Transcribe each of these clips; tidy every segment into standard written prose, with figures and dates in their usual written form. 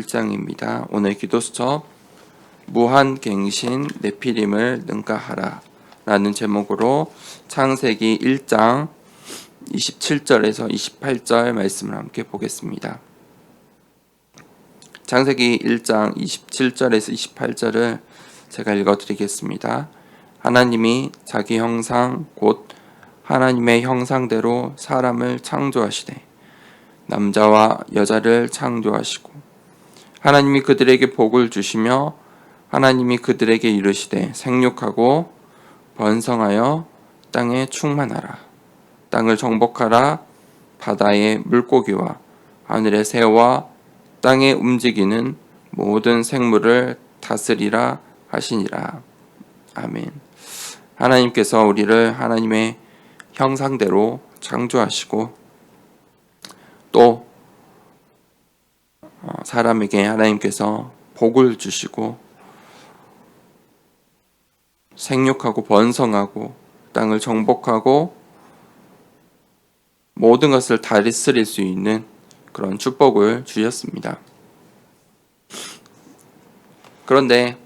1장입니다. 오늘 기도수첩 무한갱신 네피림을 능가하라 라는 제목으로 창세기 1장 27절에서 28절 말씀을 함께 보겠습니다. 창세기 1장 27절에서 28절을 제가 읽어드리겠습니다. 하나님이 자기 형상 곧 하나님의 형상대로 사람을 창조하시되 남자와 여자를 창조하시고 하나님이 그들에게 복을 주시며 하나님이 그들에게 이르시되 생육하고 번성하여 땅에 충만하라. 땅을 정복하라. 바다의 물고기와 하늘의 새와 땅에 움직이는 모든 생물을 다스리라 하시니라. 아멘. 하나님께서 우리를 하나님의 형상대로 창조하시고 또 사람에게 하나님께서 복을 주시고 생육하고 번성하고 땅을 정복하고 모든 것을 다스릴 수 있는 그런 축복을 주셨습니다. 그런데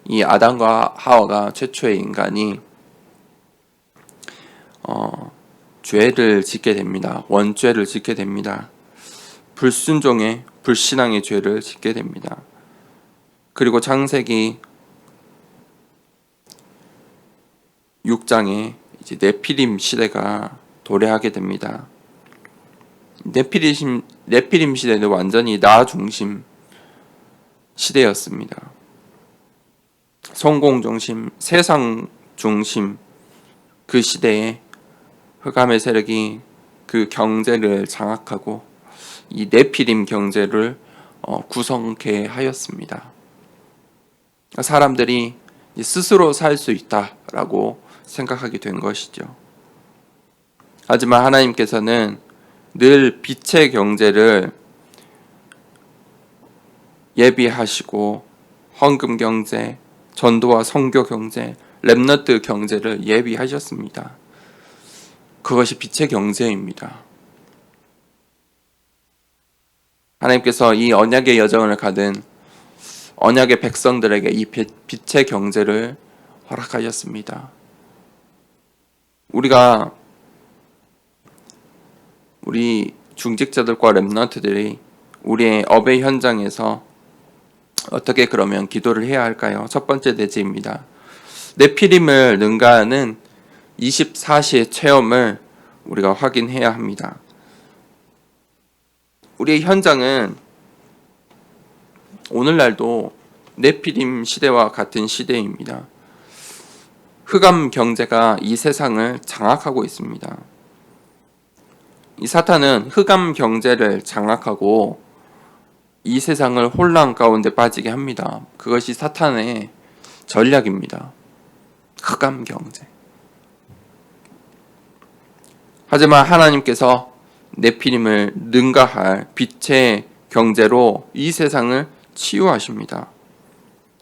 이 아담과 하와가 최초의 인간이 죄를 짓게 됩니다. 원죄를 짓게 됩니다. 불순종의 불신앙의 죄를 짓게 됩니다. 그리고 창세기 6장에 이제 네피림 시대가 도래하게 됩니다. 네피림 시대는 완전히 나 중심 시대였습니다. 성공 중심, 세상 중심 그 시대에 흑암의 세력이 그 경제를 장악하고 이 네피림 경제를 구성케 하였습니다. 사람들이 스스로 살 수 있다라고 생각하게 된 것이죠. 하지만 하나님께서는 늘 빛의 경제를 예비하시고 헌금 경제, 전도와 선교 경제, 렘넌트 경제를 예비하셨습니다. 그것이 빛의 경제입니다. 하나님께서 이 언약의 여정을 가든 언약의 백성들에게 이 빛의 경제를 허락하셨습니다. 우리 중직자들과 렘넌트들이 우리의 업의 현장에서 어떻게 그러면 기도를 해야 할까요? 첫 번째 대지입니다. 네피림을 능가하는 24시의 체험을 우리가 확인해야 합니다. 우리의 현장은 오늘날도 네피림 시대와 같은 시대입니다. 흑암 경제가 이 세상을 장악하고 있습니다. 이 사탄은 흑암 경제를 장악하고 이 세상을 혼란 가운데 빠지게 합니다. 그것이 사탄의 전략입니다. 흑암 경제. 하지만 하나님께서 네피림을 능가할 빛의 경제로 이 세상을 치유하십니다.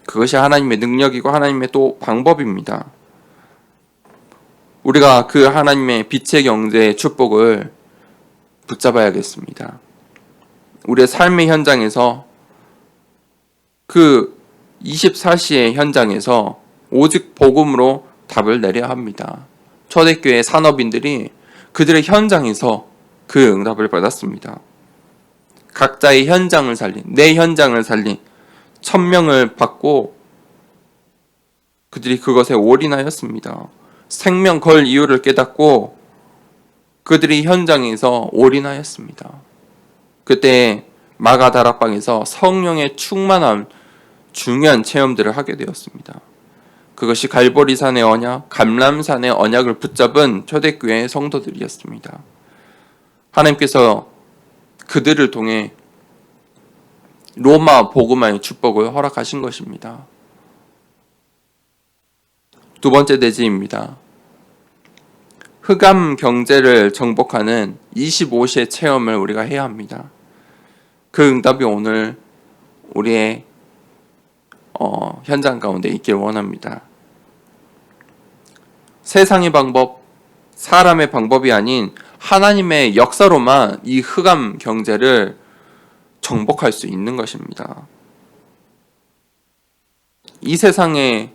그것이 하나님의 능력이고 하나님의 또 방법입니다. 우리가 그 하나님의 빛의 경제의 축복을 붙잡아야겠습니다. 우리의 삶의 현장에서 그 24시의 현장에서 오직 복음으로 답을 내려야 합니다. 초대교회 산업인들이 그들의 현장에서 그 응답을 받았습니다. 각자의 현장을 살린, 내 현장을 살린 1000명을 받고 그들이 그것에 올인하였습니다. 생명 걸 이유를 깨닫고 그들이 현장에서 올인하였습니다. 그때 마가다락방에서 성령의 충만한 중요한 체험들을 하게 되었습니다. 그것이 갈보리산의 언약, 감람산의 언약을 붙잡은 초대교회의 성도들이었습니다. 하나님께서 그들을 통해 로마 복음화의 축복을 허락하신 것입니다. 두 번째 대지입니다. 흑암 경제를 정복하는 25시의 체험을 우리가 해야 합니다. 그 응답이 오늘 우리의 현장 가운데 있길 원합니다. 세상의 방법, 사람의 방법이 아닌 하나님의 역사로만 이 흑암 경제를 정복할 수 있는 것입니다. 이 세상의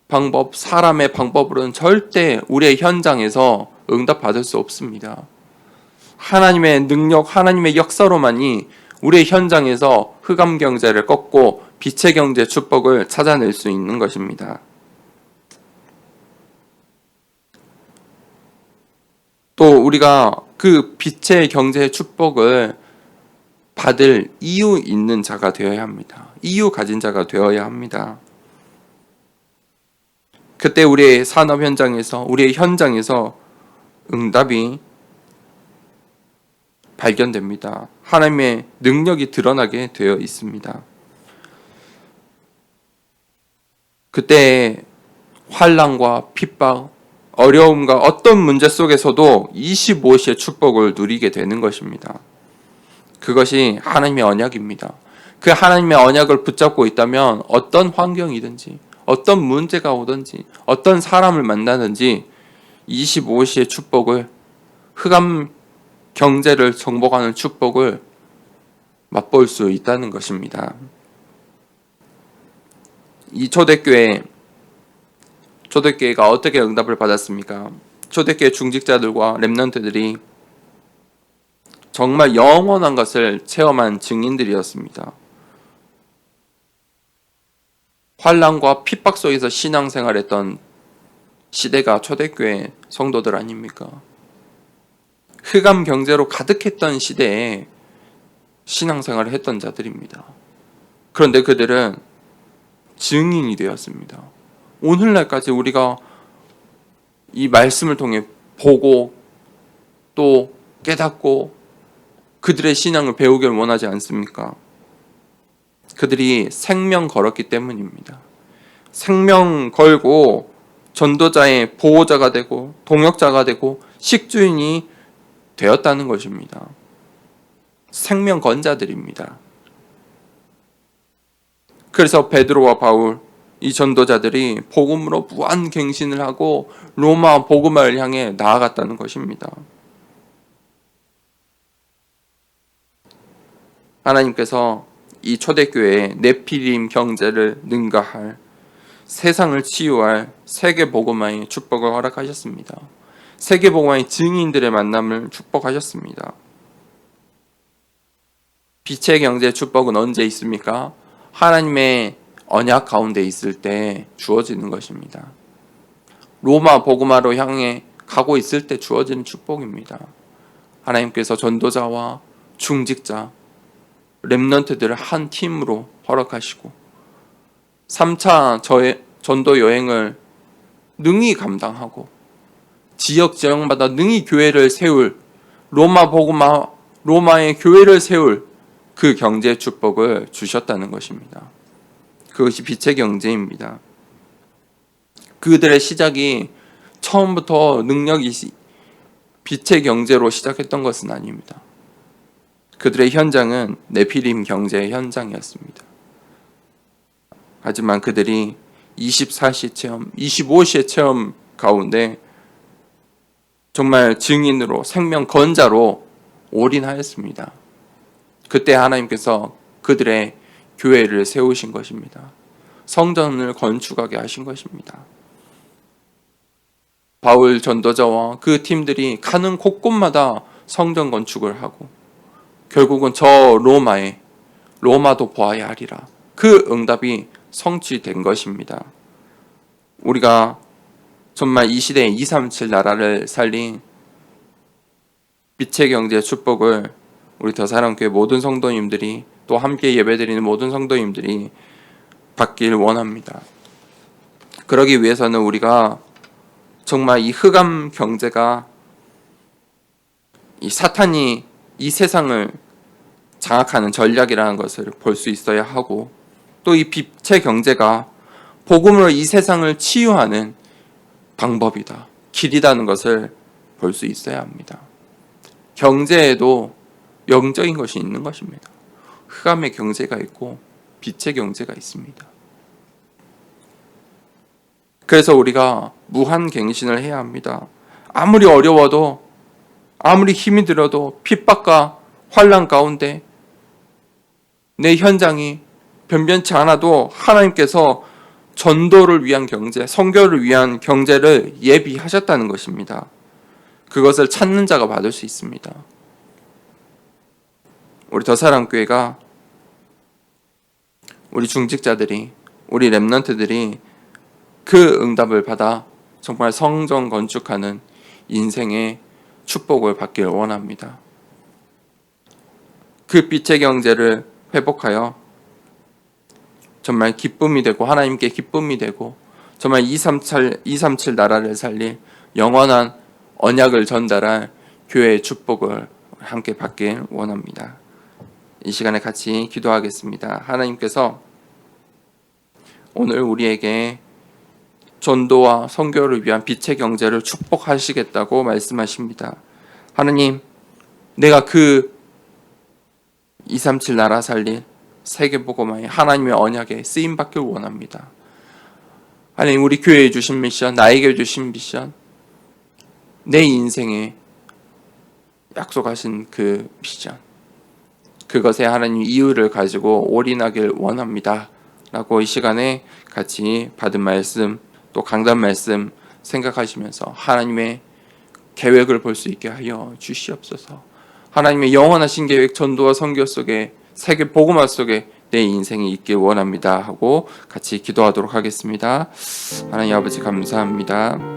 방법, 사람의 방법으로는 절대 우리의 현장에서 응답받을 수 없습니다. 하나님의 능력, 하나님의 역사로만이 우리의 현장에서 흑암 경제를 꺾고 빛의 경제 축복을 찾아낼 수 있는 것입니다. 또 우리가 그 빛의 경제의 축복을 받을 이유 있는 자가 되어야 합니다. 이유 가진 자가 되어야 합니다. 그때 우리의 산업 현장에서, 우리의 현장에서 응답이 발견됩니다. 하나님의 능력이 드러나게 되어 있습니다. 그때 환난과 핍박, 어려움과 어떤 문제 속에서도 25시의 축복을 누리게 되는 것입니다. 그것이 하나님의 언약입니다. 그 하나님의 언약을 붙잡고 있다면 어떤 환경이든지, 어떤 문제가 오든지, 어떤 사람을 만나든지 25시의 축복을, 흑암 경제를 정복하는 축복을 맛볼 수 있다는 것입니다. 이 초대교회가 어떻게 응답을 받았습니까? 초대교회 중직자들과 렘넌트들이 정말 영원한 것을 체험한 증인들이었습니다. 환난과 핍박 속에서 신앙생활했던 시대가 초대교회 성도들 아닙니까? 흑암 경제로 가득했던 시대에 신앙생활을 했던 자들입니다. 그런데 그들은 증인이 되었습니다. 오늘날까지 우리가 이 말씀을 통해 보고 또 깨닫고 그들의 신앙을 배우기를 원하지 않습니까? 그들이 생명 걸었기 때문입니다. 생명 걸고 전도자의 보호자가 되고 동역자가 되고 식주인이 되었다는 것입니다. 생명 건자들입니다. 그래서 베드로와 바울, 이 전도자들이 복음으로 무한 갱신을 하고 로마 복음화를 향해 나아갔다는 것입니다. 하나님께서 이 초대교회에 네피림 경제를 능가할, 세상을 치유할 세계복음화의 축복을 허락하셨습니다. 세계복음화의 증인들의 만남을 축복하셨습니다. 빛의 경제 축복은 언제 있습니까? 하나님의 언약 가운데 있을 때 주어지는 것입니다. 로마 복음화로 향해 가고 있을 때 주어지는 축복입니다. 하나님께서 전도자와 중직자, 렘넌트들을 한 팀으로 허락하시고 3차 전도 여행을 능히 감당하고 지역마다 능히 교회를 세울, 로마의 교회를 세울 그 경제 축복을 주셨다는 것입니다. 그것이 빛의 경제입니다. 그들의 시작이 처음부터 능력이 빛의 경제로 시작했던 것은 아닙니다. 그들의 현장은 네피림 경제의 현장이었습니다. 하지만 그들이 24시 체험, 25시의 체험 가운데 정말 증인으로, 생명 건자로 올인하였습니다. 그때 하나님께서 그들의 교회를 세우신 것입니다. 성전을 건축하게 하신 것입니다. 바울 전도자와 그 팀들이 가는 곳곳마다 성전 건축을 하고 결국은 저 로마도 보아야 하리라. 그 응답이 성취된 것입니다. 우리가 정말 이 시대에 237 나라를 살린 빛의 경제 축복을 우리 더사랑교회 모든 성도님들이 또 함께 예배드리는 모든 성도님들이 받길 원합니다. 그러기 위해서는 우리가 정말 이 흑암 경제가 이 사탄이 이 세상을 장악하는 전략이라는 것을 볼 수 있어야 하고 또 이 빛의 경제가 복음으로 이 세상을 치유하는 방법이다, 길이라는 것을 볼 수 있어야 합니다. 경제에도 영적인 것이 있는 것입니다. 흑암의 경제가 있고 빛의 경제가 있습니다. 그래서 우리가 무한 갱신을 해야 합니다. 아무리 어려워도, 아무리 힘이 들어도 핍박과 환난 가운데 내 현장이 변변치 않아도 하나님께서 전도를 위한 경제, 선교를 위한 경제를 예비하셨다는 것입니다. 그것을 찾는 자가 받을 수 있습니다. 우리 더사랑교회가, 우리 중직자들이, 우리 렘넌트들이 그 응답을 받아 정말 성전 건축하는 인생의 축복을 받기를 원합니다. 그 빛의 경제를 회복하여 정말 기쁨이 되고 하나님께 기쁨이 되고 정말 237 나라를 살릴 영원한 언약을 전달할 교회의 축복을 함께 받길 원합니다. 이 시간에 같이 기도하겠습니다. 하나님께서 오늘 우리에게 전도와 선교를 위한 빛의 경제를 축복하시겠다고 말씀하십니다. 하나님, 내가 그 237 나라 살릴 세계복음화의 하나님의 언약에 쓰임받길 원합니다. 하나님, 우리 교회에 주신 미션, 나에게 주신 미션, 내 인생에 약속하신 그 미션, 그것에 하나님 이유를 가지고 올인하길 원합니다 라고 이 시간에 같이 받은 말씀, 또 강단 말씀 생각하시면서 하나님의 계획을 볼 수 있게 하여 주시옵소서. 하나님의 영원하신 계획, 전도와 선교 속에, 세계 복음화 속에 내 인생이 있길 원합니다 하고 같이 기도하도록 하겠습니다. 하나님 아버지 감사합니다.